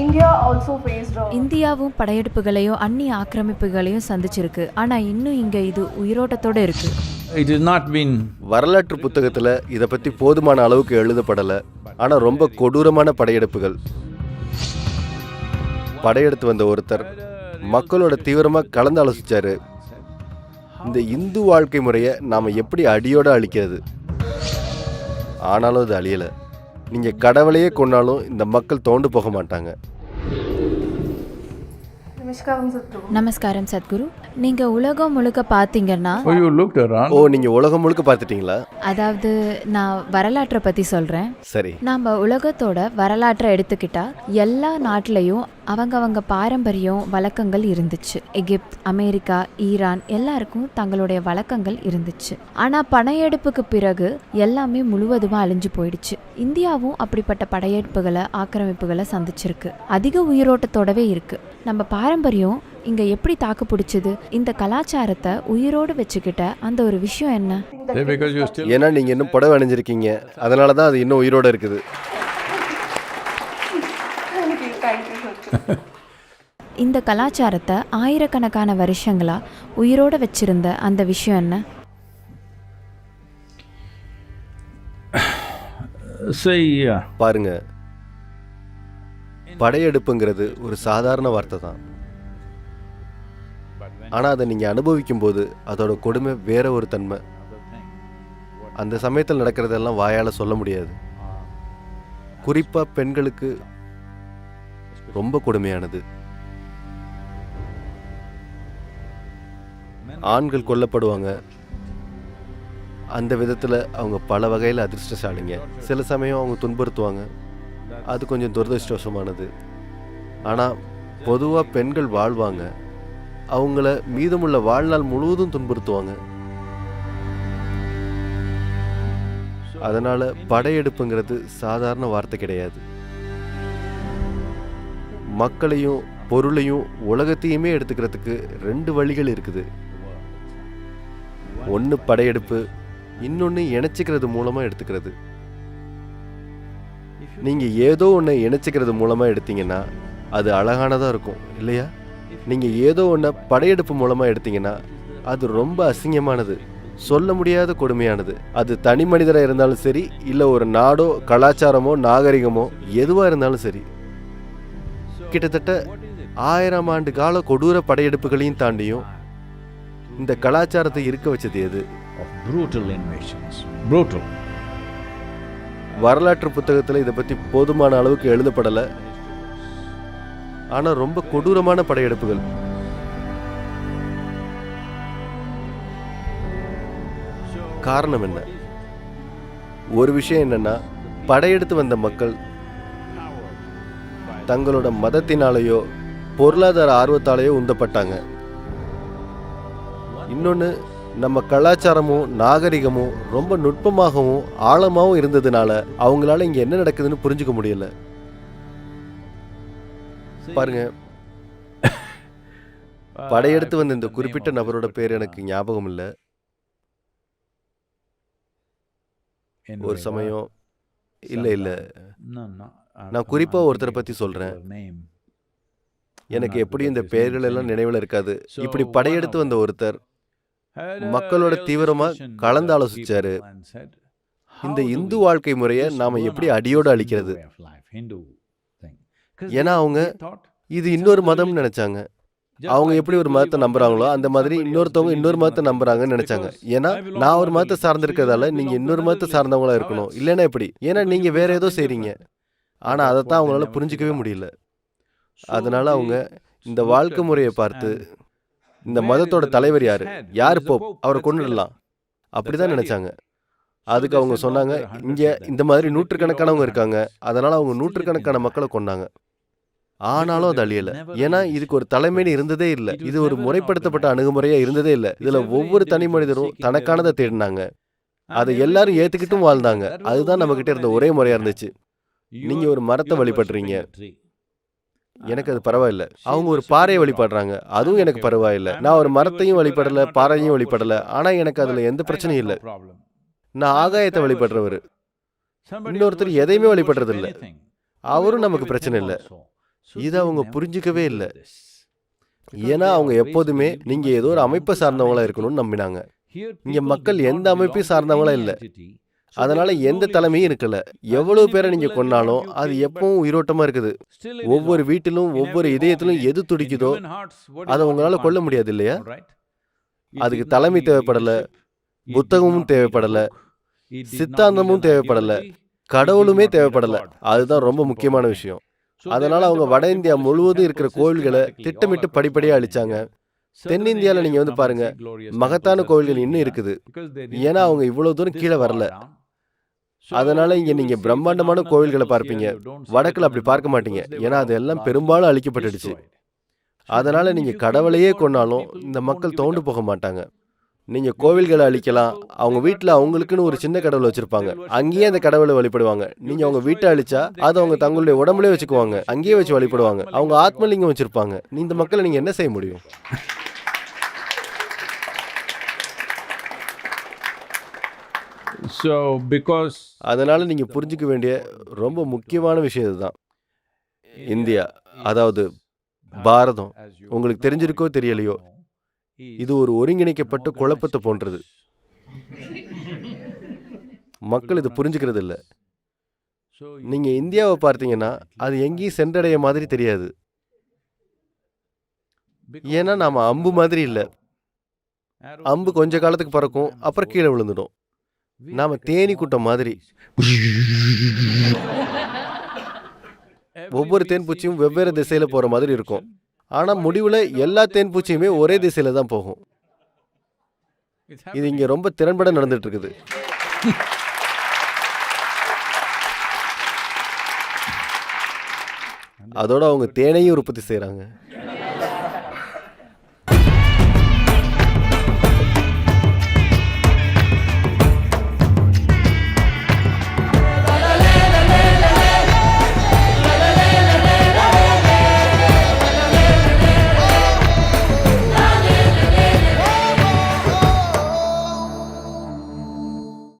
India also faced இந்தியாவும் படையெடுப்புகளையும் அந்நிய ஆக்கிரமிப்புகளையும் சந்திச்சிருக்கு. ஆனா இன்னும் இங்க இது உயிரோட்டத்தோட இருக்கு. It has not been. வரலாற்று புத்தகத்தில் இதை பற்றி போதுமான அளவுக்கு எழுதப்படலை. ஆனால் ரொம்ப கொடூரமான படையெடுப்புகள். படையெடுத்து வந்த ஒருத்தர் மக்களோட தீவிரமாக கலந்து ஆலோசிச்சாரு. இந்த இந்து வாழ்க்கை முறையை நாம் எப்படி அடியோடு அழிக்கிறது. ஆனாலும் அது அழியலை. நீங்கள் கடவுளையே கொண்டாலும் இந்த மக்கள் தோண்டு போக மாட்டாங்க. நமஸ்காரம் சத்குரு. நீங்க உலகம் முழுக்க பாத்தீங்கன்னா Oh, you looked around. நீங்கள் உலகம் முழுக்க பார்த்துட்டீங்களா? அதாவது நான் வரலாற்றை பத்தி சொல்றேன். சரி. நம்ம உலகத்தோட வரலாற்றை எடுத்துக்கிட்டா எல்லா நாட்டிலையும் அவங்க பாரம்பரியம் வழக்கங்கள் இருந்துச்சு. எகிப்த், அமெரிக்கா, ஈரான் எல்லாருக்கும் தங்களுடைய வழக்கங்கள் இருந்துச்சு. ஆனா படையெடுப்புக்கு பிறகு எல்லாமே முழுவதுமா அழிஞ்சு போயிடுச்சு. இந்தியாவும் அப்படிப்பட்ட படையெடுப்புகளை ஆக்கிரமிப்புகளை சந்திச்சிருக்கு. அதிக உயிரோட்டத்தோடவே இருக்கு. நம்ம பாரம்பரியம் இங்க எப்படி தாக்கு பிடிச்சது? இந்த கலாச்சாரத்தை உயிரோடு வச்சுக்கிட்ட அந்த ஒரு விஷயம் என்ன? Because you still. ஏன்னா நீங்கள் இன்னும் புடவை அணிஞ்சிருக்கீங்க, அதனால தான் அது இன்னும் உயிரோடு இருக்குது. இந்த கலாச்சாரத்தை ஆயிரக்கணக்கான வருஷங்களா உயிரோட வச்சிருந்த அந்த விஷயம் என்ன? Say, பாருங்க, படையெடுப்புங்கிறது ஒரு சாதாரண வார்த்தை தான். ஆனால் அதை நீங்கள் அனுபவிக்கும் போது அதோட கொடுமை வேற ஒரு தன்மை. அந்த சமயத்தில் நடக்கிறதெல்லாம் வாயால் சொல்ல முடியாது. குறிப்பாக பெண்களுக்கு ரொம்ப கொடுமையானது. ஆண்கள் கொல்லப்படுவாங்க. அந்த விதத்தில் அவங்க பல வகையில் அதிர்ஷ்டசாலிங்க. சில சமயம் அவங்க துன்புறுத்துவாங்க, அது கொஞ்சம் துரதிருஷ்டவசமானது. ஆனால் பொதுவாக பெண்கள் வாழ்வாங்க, அவங்கள மீதமுள்ள வாழ்நாள் முழுவதும் துன்புறுத்துவாங்க. அதனால் படையெடுப்புங்கிறது சாதாரண வார்த்தை கிடையாது. மக்களையும் பொருளையும் உலகத்தையுமே எடுத்துக்கிறதுக்கு ரெண்டு வழிகள் இருக்குது. ஒன்று படையெடுப்பு, இன்னொன்று இணைச்சிக்கிறது மூலமாக எடுத்துக்கிறது. நீங்கள் ஏதோ ஒன்று இணைச்சிக்கிறது மூலமாக எடுத்தீங்கன்னா அது அழகானதாக இருக்கும் இல்லையா? நீங்கள் ஏதோ ஒன்றை படையெடுப்பு மூலமாக எடுத்தீங்கன்னா அது ரொம்ப அசிங்கமானது, சொல்ல முடியாத கொடுமையானது. அது தனி மனிதராக இருந்தாலும் சரி, இல்லை ஒரு நாடோ கலாச்சாரமோ நாகரிகமோ எதுவாக இருந்தாலும் சரி. கிட்டத்தட்ட 1000 ஆண்டு கால கொடூர படையெடுப்புகளையும் தாண்டியும் இந்த கலாச்சாரத்தை இருக்க வச்சது எது? of brutal invasions. Brutal. வரலாற்று புத்தகத்தில் இதை பற்றி போதுமான அளவுக்கு எழுதப்படலை. ஆனால் ரொம்ப கொடூரமான படையெடுப்புகள். காரணம் என்ன? ஒரு விஷயம் என்னன்னா, படையெடுத்து வந்த மக்கள் தங்களோட மதத்தினாலேயோ பொருளாதார ஆர்வத்தாலேயோ உந்தப்பட்டாங்க. இன்னொன்று, நம்ம கலாச்சாரமும் நாகரிகமும் ரொம்ப நுட்பமாகவும் ஆழமாகவும் இருந்ததுனால அவங்களால இங்கே என்ன நடக்குதுன்னு புரிஞ்சுக்க முடியல. பாருங்க, படையெடுத்து வந்த இந்த குறிப்பிட்ட நபரோட பேர் எனக்கு ஞாபகம் இல்லை. ஒரு சமயம் இல்லை நான் குறிப்பாக ஒருத்தரை பற்றி சொல்கிறேன். எனக்கு எப்படி இந்த பெயர்கள் எல்லாம் நினைவில் இருக்காது. இப்படி படையெடுத்து வந்த ஒருத்தர் மக்களோட தீவிரமா கலந்து ஆலோசிச்சாரு. இந்த இந்து வாழ்க்கை முறையை நாம எப்படி அடியோடு அழிக்கிறது. ஏன்னா அவங்க இது இன்னொரு மதம்னு நினைச்சாங்க. அவங்க எப்படி ஒரு மதத்தை நம்புறாங்களோ அந்த மாதிரி இன்னொருத்தவங்க இன்னொரு மதத்தை நம்புறாங்கன்னு நினைச்சாங்க. ஏன்னா நான் ஒரு மதத்தை சார்ந்திருக்கிறதால நீங்க இன்னொரு மதத்தை சார்ந்தவங்களா இருக்கணும், இல்லைன்னா எப்படி? ஏன்னா நீங்க வேற ஏதோ செய்றீங்க. ஆனா அதைத்தான் அவங்களால புரிஞ்சிக்கவே முடியல. அதனால அவங்க இந்த வாழ்க்கை முறையை பார்த்து, இந்த மதத்தோட தலைவர் யார் போப், அவரை கொண்டுடலாம் அப்படிதான் நினைச்சாங்க. அதுக்கு அவங்க சொன்னாங்க, இங்க இந்த மாதிரி நூற்றுக்கணக்கானவங்க இருக்காங்க, அதனால அவங்க நூற்றுக்கணக்கான மக்களை கொண்டாங்க. ஆனாலும் அது அழியல. ஏன்னா இதுக்கு ஒரு தலைமைன்னு இருந்ததே இல்லை. இது ஒரு முறைப்படுத்தப்பட்ட அணுகுமுறையா இருந்ததே இல்லை. இதுல ஒவ்வொரு தனி மனிதரும் தனக்கானதை தேடினாங்க, அதை எல்லாரும் ஏத்துக்கிட்டும் வாழ்ந்தாங்க. அதுதான் நம்ம கிட்ட இருந்த ஒரே முறையா இருந்துச்சு. நீங்க ஒரு மரத்தை வழிபடுறீங்க, எனக்கு அது பரவாயில்ல. அவங்க ஒரு பாறையை வழிபடுறாங்க, அதுவும் எனக்கு பரவாயில்ல. நான் ஒரு மரத்தையும் வழிபடல, பாறையையும் வழிபடல, ஆனா எனக்கு அதுல எந்த பிரச்சனையும் இல்லை. நான் ஆகாயத்தை வழிபடுறவர், இன்னொருத்தர் எதையுமே வழிபடுறது இல்லை, அவரும் நமக்கு பிரச்சனை இல்லை. இதை அவங்க புரிஞ்சுக்கவே இல்லை. ஏன்னா அவங்க எப்போதுமே நீங்க ஏதோ ஒரு அமைப்பை சார்ந்தவங்களா இருக்கணும்னு நம்பினாங்க. இங்க மக்கள் எந்த அமைப்பையும் சார்ந்தவங்களா இல்லை. அதனால எந்த தலைமையும் இருக்கல. எவ்வளவு பேரை நீங்க கொன்னாலும் அது எப்பவும் உயிரோட்டமா இருக்குது. ஒவ்வொரு வீட்டிலும் ஒவ்வொரு இதயத்திலும் எது துடிக்குதோ அதை உங்களால கொல்ல முடியாது இல்லையா? அதுக்கு தலைமை தேவைப்படல, புத்தகமும் தேவைப்படல, சித்தாந்தமும் தேவைப்படல, கடவுளுமே தேவைப்படல. அதுதான் ரொம்ப முக்கியமான விஷயம். அதனால அவங்க வட இந்தியா முழுவதும் இருக்கிற கோவில்களை திட்டமிட்டு படிப்படியா அழிச்சாங்க. தென்னிந்தியாவில் நீங்க வந்து பாருங்க, மகத்தான கோவில்கள் இன்னும் இருக்குது. ஏன்னா அவங்க இவ்வளவு தூரம் கீழே வரல. அதனால இங்க நீங்க பிரம்மாண்டமான கோவில்களை பார்ப்பீங்க. வடக்குல அப்படி பார்க்க மாட்டீங்க. ஏன்னா அதெல்லாம் பெரும்பாலும் அழிக்கப்பட்டுடுச்சு. அதனால நீங்க கடவுளையே கொன்னாலும் இந்த மக்கள் தோண்டு போக மாட்டாங்க. நீங்க கோவில்களை அழிக்கலாம். அவங்க வீட்டுல அவங்களுக்குன்னு ஒரு சின்ன கடவுள் வச்சிருப்பாங்க. அங்கேயே அந்த கடவுளை வழிபடுவாங்க. நீங்க அவங்க வீட்டை அழிச்சா அதை அவங்க தங்களுடைய உடம்புலேயே வச்சுக்குவாங்க. அங்கேயே வச்சு வழிபடுவாங்க. அவங்க ஆத்மலிங்கம் வச்சிருப்பாங்க. இந்த மக்களை நீங்க என்ன செய்ய முடியும்? So, because அதனால நீங்க புரிஞ்சுக்க வேண்டிய ரொம்ப முக்கியமான விஷயம் இதுதான். இந்தியா, அதாவது பாரதம், உங்களுக்கு தெரிஞ்சிருக்கோ தெரியலையோ, இது ஒரு ஒருங்கிணைக்கப்பட்ட குழப்பத்தை போன்றது. மக்கள் இது புரிஞ்சுக்கிறது இல்லை. நீங்க இந்தியாவை பார்த்தீங்கன்னா அது எங்கேயும் சென்றடைய மாதிரி தெரியாது. ஏன்னா நாம அம்பு மாதிரி இல்லை. அம்பு கொஞ்ச காலத்துக்கு பறக்கும், அப்புறம் கீழே விழுந்துடும். நாம தேனி கூட்டம் மாதிரி. ஒவ்வொரு தேன்பூச்சியும் வெவ்வேறு திசையில போற மாதிரி இருக்கும். ஆனா முடிவுல எல்லா தேன்பூச்சியுமே ஒரே திசையில தான் போகும். இது இங்க ரொம்ப திறன்பட நடந்துட்டு இருக்குது. அதோட அவங்க தேனையும் உற்பத்தி செய்யறாங்க.